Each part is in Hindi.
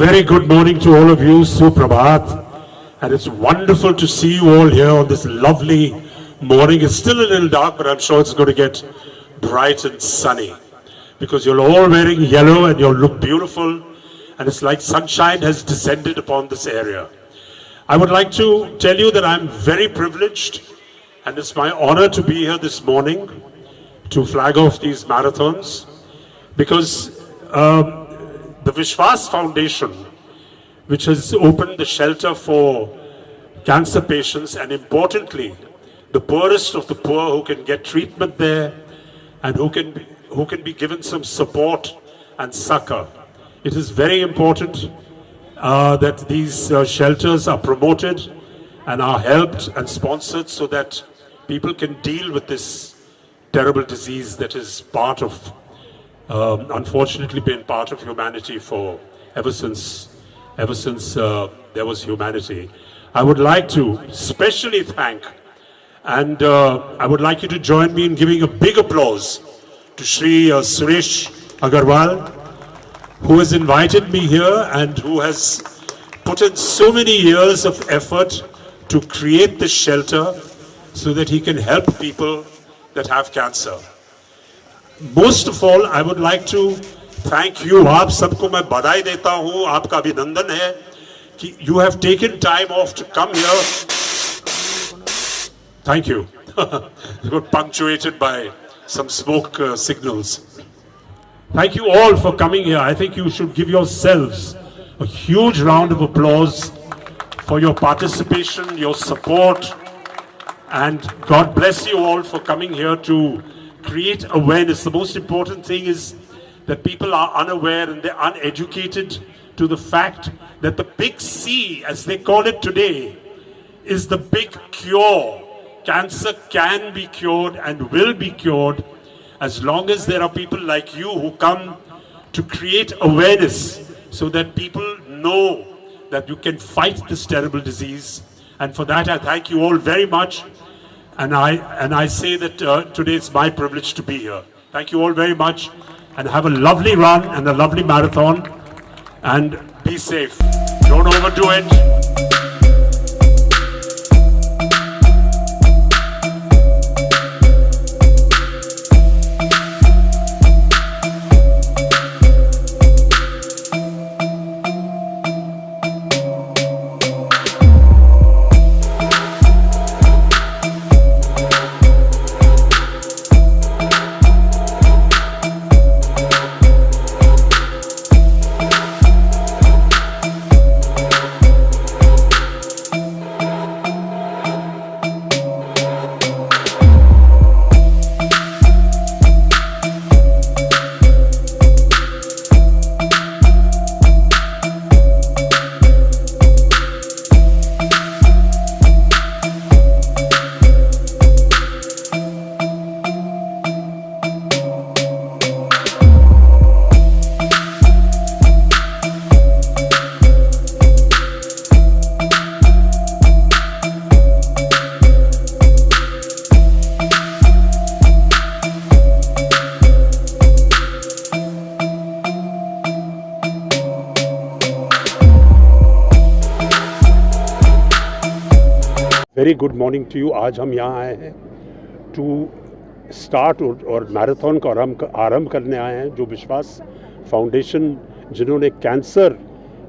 very good morning to all of you, Suprabhat. And it's wonderful to see you all here on this lovely morning. It's still a little dark, but I'm sure it's going to get bright and sunny. Because you're all wearing yellow and you look beautiful. And it's like sunshine has descended upon this area. I would like to tell you that I'm very privileged. And it's my honor to be here this morning to flag off these marathons. Because the Vishwas Foundation, which has opened the shelter for cancer patients and importantly, the poorest of the poor who can get treatment there and who can be given some support and succor. It is very important that these shelters are promoted and are helped and sponsored so that people can deal with this terrible disease that is part of unfortunately been part of humanity for ever since there was humanity. I would like to specially thank, and I would like you to join me in giving a big applause to Shri Suresh Agarwal, who has invited me here and who has put in so many years of effort to create this shelter so that he can help people that have cancer. Most of all, I would like to thank you. आप सबको मैं बधाई देता हूँ, आपका अभिनंदन है कि you have taken time off to come here. Thank you. You got punctuated by some smoke signals. Thank you all for coming here. I think you should give yourselves a huge round of applause for your participation, your support, and God bless you all for coming here to create awareness. The most important thing is that people are unaware and they're uneducated to the fact that the big C, as they call it today, is the big cure. Cancer can be cured and will be cured as long as there are people like you who come to create awareness so that people know that you can fight this terrible disease. And for that, I thank you all very much. And I say that today it's my privilege to be here. Thank you all very much and have a lovely run and a lovely marathon and be safe. Don't overdo it. Very good morning to you. आज हम यहाँ आए हैं टू स्टार्ट और मैराथन का आरंभ करने आए हैं। जो विश्वास फाउंडेशन जिन्होंने कैंसर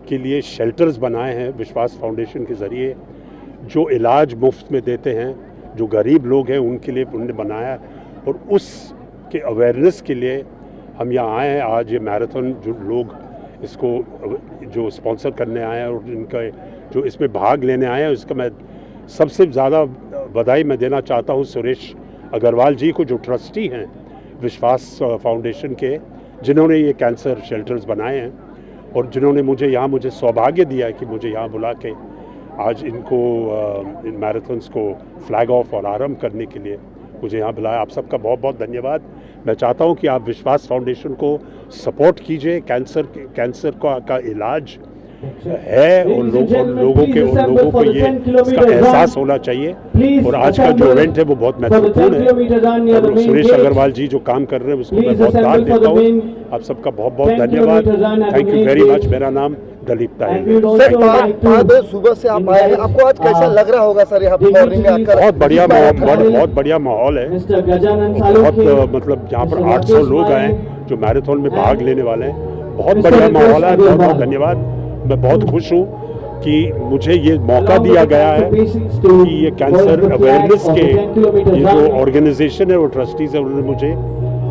के लिए शेल्टर्स बनाए हैं विश्वास फाउंडेशन के ज़रिए, जो इलाज मुफ्त में देते हैं, जो गरीब लोग हैं उनके लिए उन्होंने बनाया और उसके अवेयरनेस के लिए हम यहाँ आए हैं। आज ये मैराथन जो लोग इसको जो स्पॉन्सर करने आए हैं और इनका जो इसमें भाग लेने आए हैं उसका मैं सबसे ज़्यादा बधाई मैं देना चाहता हूँ सुरेश अग्रवाल जी को, जो ट्रस्टी हैं विश्वास फाउंडेशन के, जिन्होंने ये कैंसर शेल्टर्स बनाए हैं और जिन्होंने मुझे सौभाग्य दिया है कि मुझे यहाँ बुला के आज इनको इन मैराथन्स को फ्लैग ऑफ और आरंभ करने के लिए मुझे यहाँ बुलाया। आप सबका बहुत बहुत धन्यवाद। मैं चाहता हूँ कि आप विश्वास फाउंडेशन को सपोर्ट कीजिए। कैंसर का इलाज है, उन लोगों को ये इसका एहसास होना चाहिए और आज का जो इवेंट है वो बहुत महत्वपूर्ण है और सुरेश अग्रवाल जी जो काम कर रहे हैं उसको मैं बहुत दाद देता हूँ। आप सबका बहुत बहुत धन्यवाद। Thank you very much. मेरा नाम दलीप ताहिल। सर, 5 बजे सुबह से आप आए हैं, आपको आज कैसा लग रहा होगा सर यहाँ पे मॉर्निंग में आकर? बहुत बढ़िया माहौल है। बहुत मतलब यहाँ पर 800 लोग आए जो मैराथन में भाग लेने वाले हैं। बहुत बढ़िया माहौल है। बहुत बहुत धन्यवाद। मैं बहुत खुश हूँ कि मुझे ये मौका दिया गया है कि ये कैंसर अवेयरनेस के ये जो ऑर्गेनाइजेशन है, वो ट्रस्टीज है, उन्होंने मुझे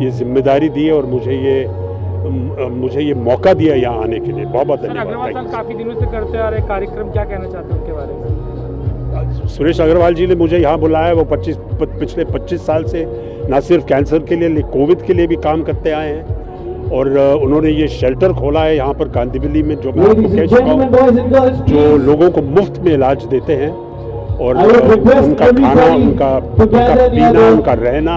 ये जिम्मेदारी दी है और मुझे ये मौका दिया यहाँ आने के लिए। बहुत बहुत धन्यवाद। अग्रवाल साहब काफी दिनों से करते आ रहे कार्यक्रम, क्या कहना चाहते हैं उनके बारे में? सुरेश अग्रवाल जी ने मुझे यहाँ बुलाया। वो पिछले 25 साल से न सिर्फ कैंसर के लिए, कोविड के लिए भी काम करते आए हैं और उन्होंने ये शेल्टर खोला है यहाँ पर कांदिवली में, जो मैं आपको कह चुका हूँ, जो लोगों को मुफ्त में इलाज देते हैं और उनका खाना, उनका पीना, उनका रहना,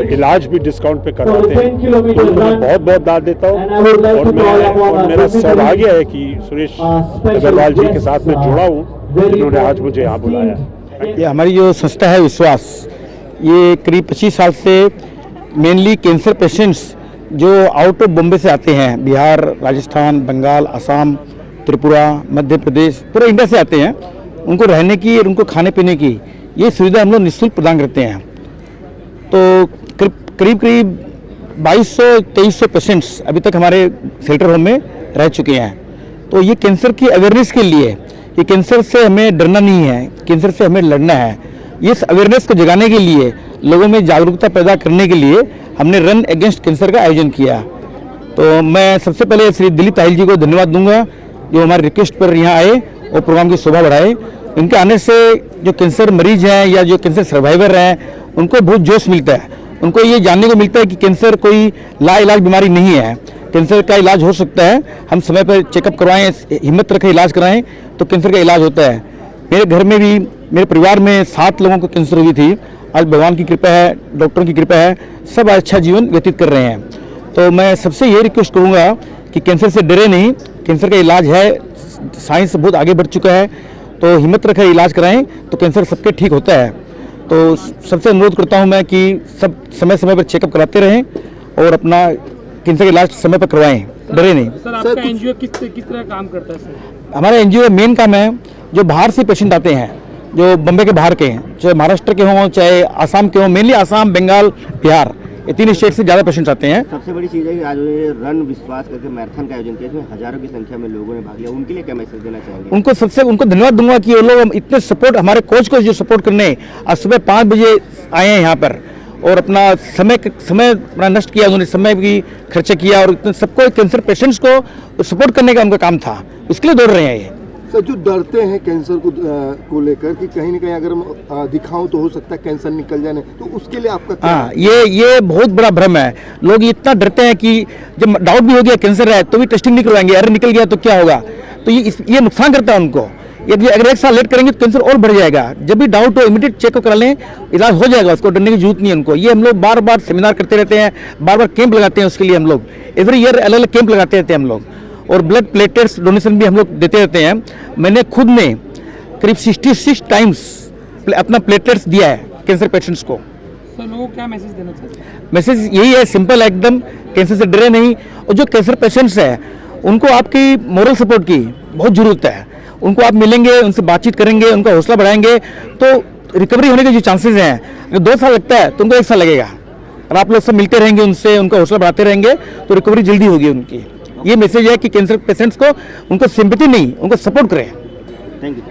इलाज भी डिस्काउंट पे करवाते हैं। तो मैं बहुत बहुत दाद देता हूँ और मेरा सौभाग्य है कि सुरेश अग्रवाल जी के साथ मैं जुड़ा हूँ, जिन्होंने आज मुझे यहाँ बुलाया। ये हमारी जो संस्था है विश्वास, ये करीब 25 साल से मेनली कैंसर पेशेंट्स जो आउट ऑफ बॉम्बे से आते हैं, बिहार, राजस्थान, बंगाल, असम, त्रिपुरा, मध्य प्रदेश, पूरे इंडिया से आते हैं, उनको रहने की और उनको खाने पीने की ये सुविधा हम लोग निःशुल्क प्रदान करते हैं। तो करीब 2200-2300 पेशेंट्स अभी तक हमारे शेल्टर होम में रह चुके हैं। तो ये कैंसर की अवेयरनेस के लिए, ये कैंसर से हमें डरना नहीं है, कैंसर से हमें लड़ना है। इस अवेयरनेस को जगाने के लिए, लोगों में जागरूकता पैदा करने के लिए हमने रन अगेंस्ट कैंसर का आयोजन किया। तो मैं सबसे पहले श्री दिलीप ताहिल जी को धन्यवाद दूंगा, जो हमारे रिक्वेस्ट पर यहाँ आए और प्रोग्राम की शोभा बढ़ाए। इनके आने से जो कैंसर मरीज हैं या जो कैंसर सर्वाइवर हैं, उनको बहुत जोश मिलता है। उनको ये जानने को मिलता है कि कैंसर कोई लाइलाज बीमारी नहीं है, कैंसर का इलाज हो सकता है। हम समय पर चेकअप करवाएं, हिम्मत रखें, इलाज कराएं तो कैंसर का इलाज होता है। मेरे घर में भी, मेरे परिवार में 7 लोगों को कैंसर हुई थी। आज भगवान की कृपा है, डॉक्टरों की कृपा है, सब अच्छा जीवन व्यतीत कर रहे हैं। तो मैं सबसे ये रिक्वेस्ट करूँगा कि कैंसर से डरे नहीं, कैंसर का इलाज है, साइंस बहुत आगे बढ़ चुका है, तो हिम्मत रखें, इलाज कराएं तो कैंसर सबके ठीक होता है। तो सबसे अनुरोध करता हूं मैं कि सब समय समय पर चेकअप कराते रहें और अपना कैंसर का इलाज समय पर करवाएं, डरे नहीं। सर, आपका एनजीओ किस तरह काम करता है सर? हमारा एनजीओ का मेन काम है, जो बाहर से पेशेंट आते हैं, जो बम्बे के बाहर के हैं, चाहे महाराष्ट्र के हों, चाहे आसाम के हों, मेनली आसाम, बंगाल, बिहार, ये 3 स्टेट से ज़्यादा पेशेंट्स आते हैं। सबसे बड़ी चीज़ है कि आज रन विश्वास करके मैराथन का आयोजन किया, इसमें हजारों की संख्या में लोगों ने भाग लिया। उनके लिए क्या मैसेज देना चाहेंगे? उनको धन्यवाद दूंगा कि वो लोग इतने सपोर्ट, हमारे कोच को जो सपोर्ट करने आज सुबह 5 बजे आए हैं यहाँ पर और अपना समय अपना नष्ट किया, उन्होंने समय भी खर्चा किया और इतने सबको कैंसर पेशेंट्स को सपोर्ट करने का उनका काम था, उसके लिए दौड़ रहे हैं ये। सर, जो डरते हैं कैंसर को लेकर कि कहीं ना कहीं अगर हम दिखाऊं तो हो सकता है कैंसर निकल जाने, तो उसके लिए आपका क्या? हाँ, ये बहुत बड़ा भ्रम है। लोग इतना डरते हैं कि जब डाउट भी हो गया कैंसर है तो भी टेस्टिंग नहीं करवाएंगे, अरे निकल गया तो क्या होगा। तो ये नुकसान करता है उनको। यदि अगर 1 साल लेट करेंगे तो कैंसर और बढ़ जाएगा। जब भी डाउट हो इमीडिएट चेकअप करा लें, इलाज हो जाएगा, उसको डरने की जरूरत नहीं है उनको। ये हम लोग बार बार सेमिनार करते रहते हैं, बार बार कैंप लगाते हैं उसके लिए। हम लोग एवरी ईयर अलग अलग कैंप लगाते रहते हैं हम लोग, और ब्लड प्लेटलेट्स डोनेशन भी हम लोग देते रहते हैं। मैंने खुद ने करीब 66 टाइम्स अपना प्लेटलेट्स दिया है कैंसर पेशेंट्स को। तो लोगों को क्या मैसेज देना चाहते हैं? मैसेज यही है, सिंपल एकदम, कैंसर से डरे नहीं। और जो कैंसर पेशेंट्स हैं उनको आपकी मोरल सपोर्ट की बहुत ज़रूरत है। उनको आप मिलेंगे, उनसे बातचीत करेंगे, उनका हौसला बढ़ाएंगे तो रिकवरी होने के जो चांसेस हैं, अगर 2 साल लगता है तो उनको 1 साल लगेगा। और आप लोग सब मिलते रहेंगे उनसे, उनका हौसला बढ़ाते रहेंगे तो रिकवरी जल्दी होगी उनकी। ये मैसेज है कि कैंसर पेशेंट्स को उनको सिंपैथी नहीं, उनको सपोर्ट करें। Thank you.